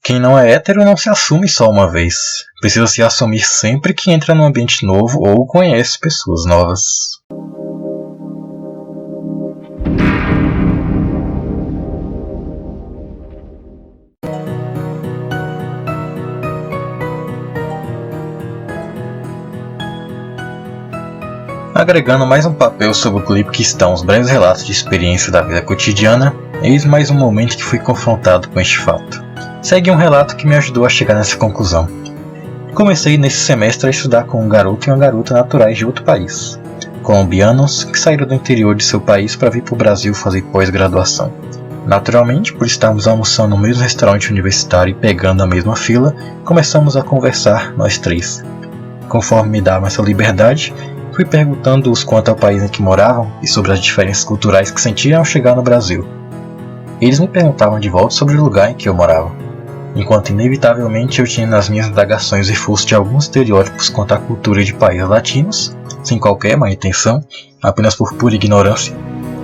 Quem não é hétero não se assume só uma vez. Precisa se assumir sempre que entra num ambiente novo ou conhece pessoas novas. Agregando mais um papel sobre o clipe que estão os breves relatos de experiência da vida cotidiana, eis mais um momento que fui confrontado com este fato. Segue um relato que me ajudou a chegar nessa conclusão. Comecei nesse semestre a estudar com um garoto e uma garota naturais de outro país, colombianos que saíram do interior de seu país para vir para o Brasil fazer pós-graduação. Naturalmente, por estarmos almoçando no mesmo restaurante universitário e pegando a mesma fila, começamos a conversar nós três. Conforme me davam essa liberdade, fui perguntando-os quanto ao país em que moravam e sobre as diferenças culturais que sentiam ao chegar no Brasil. Eles me perguntavam de volta sobre o lugar em que eu morava, enquanto inevitavelmente eu tinha nas minhas indagações reforço de alguns estereótipos quanto à cultura de países latinos, sem qualquer má intenção, apenas por pura ignorância.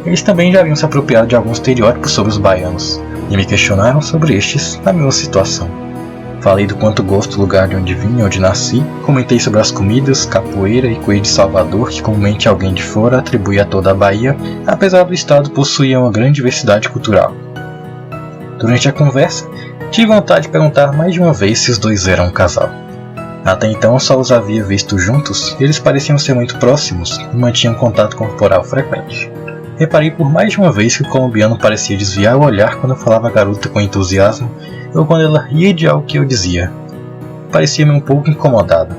Eles também já haviam se apropriado de alguns estereótipos sobre os baianos, e me questionaram sobre estes na mesma situação. Falei do quanto gosto do lugar de onde vim e onde nasci, comentei sobre as comidas, capoeira e coelho de Salvador que comumente alguém de fora atribui a toda a Bahia, apesar do estado possuir uma grande diversidade cultural. Durante a conversa, tive vontade de perguntar mais de uma vez se os dois eram um casal. Até então só os havia visto juntos e eles pareciam ser muito próximos e mantinham contato corporal frequente. Reparei por mais de uma vez que o colombiano parecia desviar o olhar quando eu falava a garota com entusiasmo ou quando ela ria de algo que eu dizia. Parecia-me um pouco incomodado.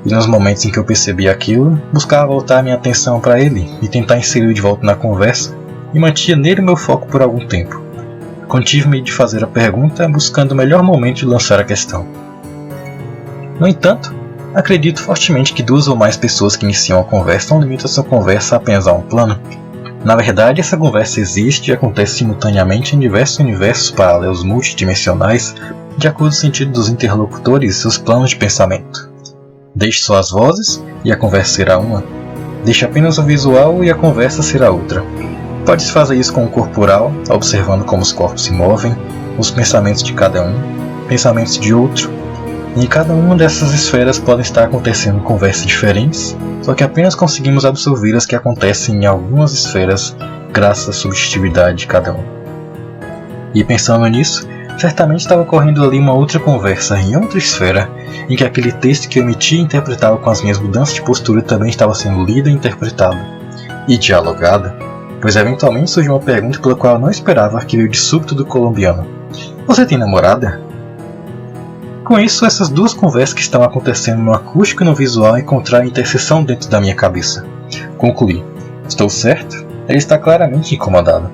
E nos momentos em que eu percebi aquilo, buscava voltar minha atenção para ele e tentar inseri-lo de volta na conversa e mantinha nele meu foco por algum tempo. Contive-me de fazer a pergunta buscando o melhor momento de lançar a questão. No entanto, acredito fortemente que duas ou mais pessoas que iniciam a conversa não limitam sua conversa apenas a um plano. Na verdade, essa conversa existe e acontece simultaneamente em diversos universos paralelos multidimensionais, de acordo com o sentido dos interlocutores e seus planos de pensamento. Deixe só as vozes e a conversa será uma. Deixe apenas o visual e a conversa será outra. Pode-se fazer isso com o corporal, observando como os corpos se movem, os pensamentos de cada um, pensamentos de outro. E em cada uma dessas esferas podem estar acontecendo conversas diferentes, só que apenas conseguimos absorver as que acontecem em algumas esferas graças à subjetividade de cada um. E pensando nisso, certamente estava ocorrendo ali uma outra conversa em outra esfera, em que aquele texto que eu emitia e interpretava com as minhas mudanças de postura também estava sendo lido e interpretado, e dialogado, pois eventualmente surgiu uma pergunta pela qual eu não esperava que veio de súbito do colombiano. Você tem namorada? Com isso, essas duas conversas que estão acontecendo no acústico e no visual encontraram interseção dentro da minha cabeça. Concluí. Estou certo? Ele está claramente incomodado.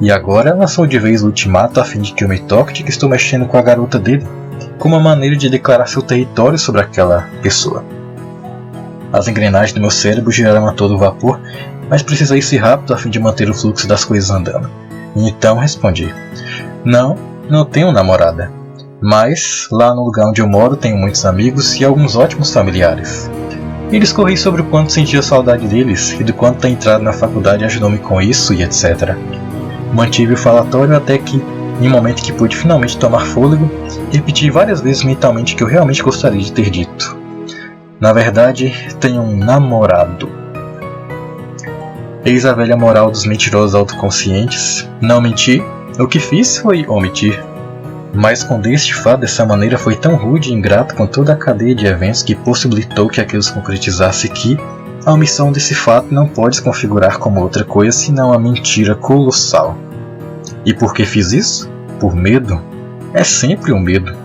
E agora lançou de vez o ultimato a fim de que eu me toque de que estou mexendo com a garota dele, como uma maneira de declarar seu território sobre aquela pessoa. As engrenagens do meu cérebro giraram a todo vapor, mas precisei ser rápido a fim de manter o fluxo das coisas andando. E então respondi. Não tenho namorada. Mas, lá no lugar onde eu moro, tenho muitos amigos e alguns ótimos familiares. E discorri sobre o quanto sentia saudade deles e do quanto ter entrado na faculdade ajudou-me com isso e etc. Mantive o falatório até que, em um momento que pude finalmente tomar fôlego, repeti várias vezes mentalmente o que eu realmente gostaria de ter dito. Na verdade, tenho um namorado. Eis a velha moral dos mentirosos autoconscientes. Não menti, o que fiz foi omitir. Mas esconder este fato dessa maneira foi tão rude e ingrato com toda a cadeia de eventos que possibilitou que aquilo se concretizasse que a omissão desse fato não pode se configurar como outra coisa senão a mentira colossal. E por que fiz isso? Por medo? É sempre um medo.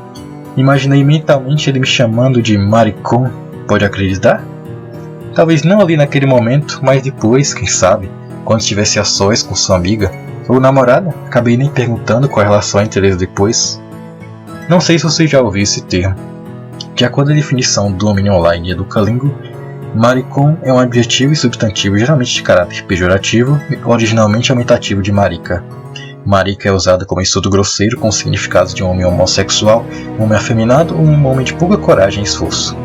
Imaginei mentalmente ele me chamando de maricón, pode acreditar? Talvez não ali naquele momento, mas depois, quem sabe, quando estivesse a sós com sua amiga ou namorada, acabei nem perguntando qual a relação entre eles depois. Não sei se você já ouviu esse termo. De acordo com a definição do domínio online e Educalingo, maricón é um adjetivo e substantivo geralmente de caráter pejorativo, originalmente aumentativo de marica. Marica é usada como insulto grosseiro com significados de um homem homossexual, um homem afeminado ou um homem de pouca coragem e esforço.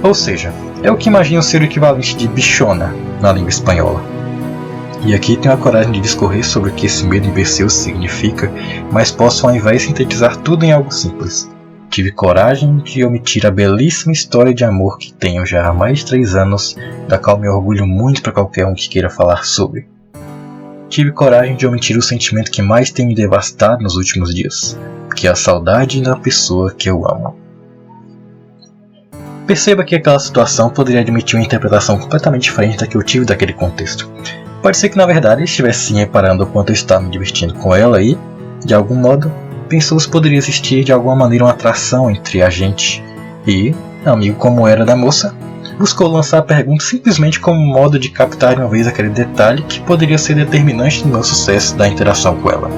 Ou seja, é o que imagino ser o equivalente de bichona na língua espanhola. E aqui tenho a coragem de discorrer sobre o que esse medo imbecil significa, mas posso ao invés sintetizar tudo em algo simples. Tive coragem de omitir a belíssima história de amor que tenho já há mais de 3 anos, da qual me orgulho muito para qualquer um que queira falar sobre. Tive coragem de omitir o sentimento que mais tem me devastado nos últimos dias, que é a saudade da pessoa que eu amo. Perceba que aquela situação poderia admitir uma interpretação completamente diferente da que eu tive daquele contexto. Pode ser que na verdade ele estivesse sim reparando o quanto eu estava me divertindo com ela e, de algum modo, pensou se poderia existir de alguma maneira uma atração entre a gente e, amigo como era da moça, buscou lançar a pergunta simplesmente como um modo de captar de uma vez aquele detalhe que poderia ser determinante no meu sucesso da interação com ela.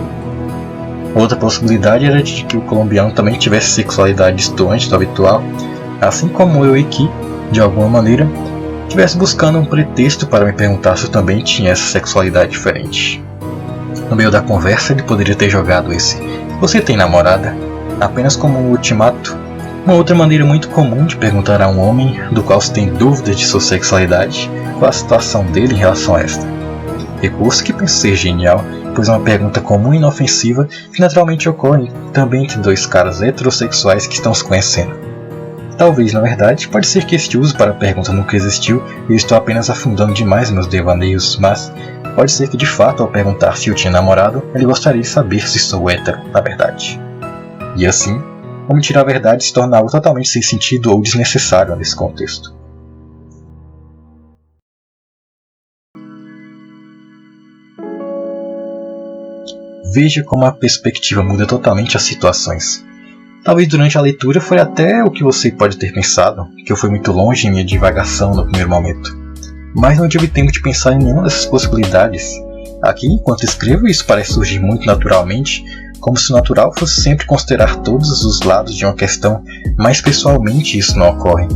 Outra possibilidade era de que o colombiano também tivesse sexualidade distante do habitual, assim como eu e que, de alguma maneira, estivesse buscando um pretexto para me perguntar se eu também tinha essa sexualidade diferente. No meio da conversa ele poderia ter jogado esse "Você tem namorada?" apenas como um ultimato, uma outra maneira muito comum de perguntar a um homem do qual se tem dúvidas de sua sexualidade qual a situação dele em relação a esta. Recurso que penso ser genial, pois é uma pergunta comum e inofensiva que naturalmente ocorre também entre 2 caras heterossexuais que estão se conhecendo. Talvez, na verdade, pode ser que este uso para a pergunta nunca existiu e eu estou apenas afundando demais meus devaneios, mas pode ser que de fato, ao perguntar se eu tinha namorado, ele gostaria de saber se sou hétero, na verdade. E assim, omitir a verdade se torna algo totalmente sem sentido ou desnecessário nesse contexto. Veja como a perspectiva muda totalmente as situações. Talvez durante a leitura foi até o que você pode ter pensado, que eu fui muito longe em minha divagação no primeiro momento. Mas não tive tempo de pensar em nenhuma dessas possibilidades. Aqui, enquanto escrevo, isso parece surgir muito naturalmente, como se o natural fosse sempre considerar todos os lados de uma questão, mas pessoalmente isso não ocorre.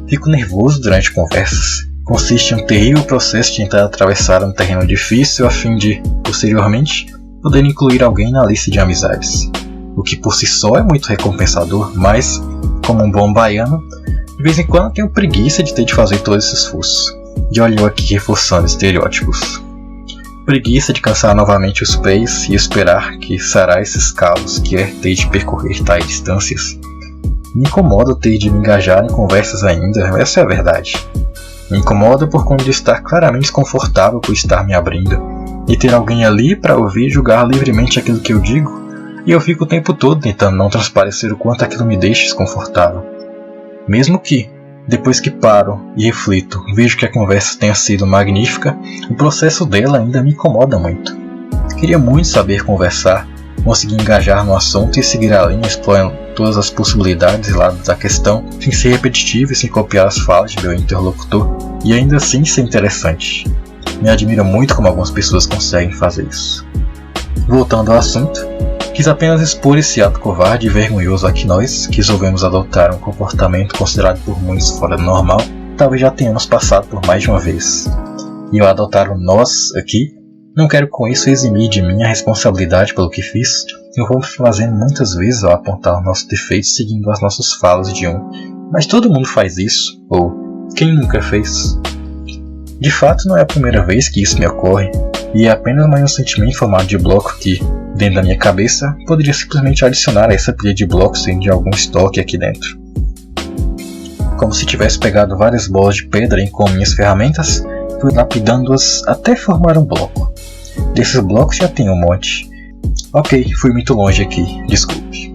Fico nervoso durante conversas. Consiste em um terrível processo de tentar atravessar um terreno difícil a fim de, posteriormente, poder incluir alguém na lista de amizades. O que por si só é muito recompensador, mas, como um bom baiano, de vez em quando tenho preguiça de ter de fazer todo esse esforço. E olho eu aqui reforçando estereótipos. Preguiça de cansar novamente os pés e esperar que sarar esses calos que é ter de percorrer tais distâncias. Me incomoda ter de me engajar em conversas ainda, essa é a verdade. Me incomoda por conta de estar claramente desconfortável por estar me abrindo, e ter alguém ali para ouvir e julgar livremente aquilo que eu digo, e eu fico o tempo todo tentando não transparecer o quanto aquilo me deixa desconfortável. Mesmo que, depois que paro e reflito, vejo que a conversa tenha sido magnífica, o processo dela ainda me incomoda muito. Queria muito saber conversar, conseguir engajar no assunto e seguir a linha explorando todas as possibilidades e lados da questão, sem ser repetitivo e sem copiar as falas de meu interlocutor, e ainda assim ser interessante. Me admira muito como algumas pessoas conseguem fazer isso. Voltando ao assunto, quis apenas expor esse ato covarde e vergonhoso a que nós, que resolvemos adotar um comportamento considerado por muitos fora do normal, talvez já tenhamos passado por mais de uma vez. E ao adotar o nós aqui, não quero com isso eximir de mim a responsabilidade pelo que fiz, eu vou fazendo muitas vezes ao apontar os nossos defeitos seguindo as nossas falas de mas todo mundo faz isso, ou quem nunca fez? De fato não é a primeira vez que isso me ocorre, e é apenas mais um sentimento formado de bloco que, dentro da minha cabeça, poderia simplesmente adicionar a essa pilha de blocos de algum estoque aqui dentro. Como se tivesse pegado várias bolas de pedra com minhas ferramentas, fui lapidando-as até formar um bloco. Desses blocos já tem um monte. Ok, fui muito longe aqui, desculpe.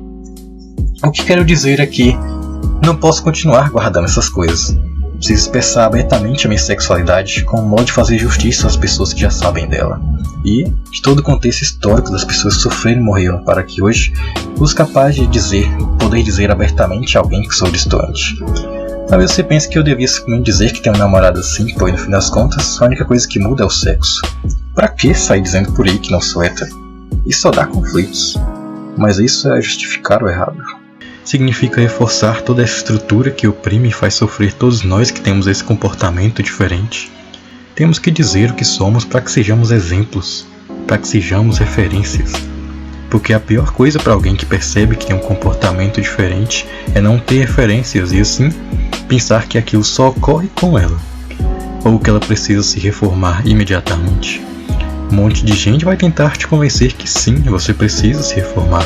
O que quero dizer é que não posso continuar guardando essas coisas. Preciso expressar abertamente a minha sexualidade como um modo de fazer justiça às pessoas que já sabem dela. E de todo o contexto histórico das pessoas que sofreram e morreram para que hoje fosse capaz de poder dizer abertamente a alguém que sou distante. Talvez você pense que eu devia simplesmente dizer que tenho um namorado assim, pois no fim das contas, a única coisa que muda é o sexo. Pra que sair dizendo por aí que não sou hétero? Isso só dá conflitos. Mas isso é justificar o errado. Significa reforçar toda essa estrutura que oprime e faz sofrer todos nós que temos esse comportamento diferente. Temos que dizer o que somos para que sejamos exemplos, para que sejamos referências. Porque a pior coisa para alguém que percebe que tem um comportamento diferente é não ter referências e assim pensar que aquilo só ocorre com ela, ou que ela precisa se reformar imediatamente. Um monte de gente vai tentar te convencer que sim, você precisa se reformar.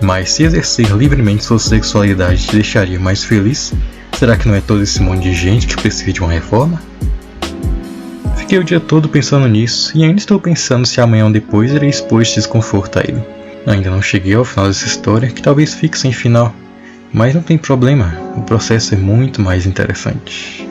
Mas se exercer livremente sua sexualidade te deixaria mais feliz, será que não é todo esse monte de gente que precisa de uma reforma? Fiquei o dia todo pensando nisso e ainda estou pensando se amanhã ou depois irei expor este desconforto a ele. Ainda não cheguei ao final dessa história, que talvez fique sem final, mas não tem problema, o processo é muito mais interessante.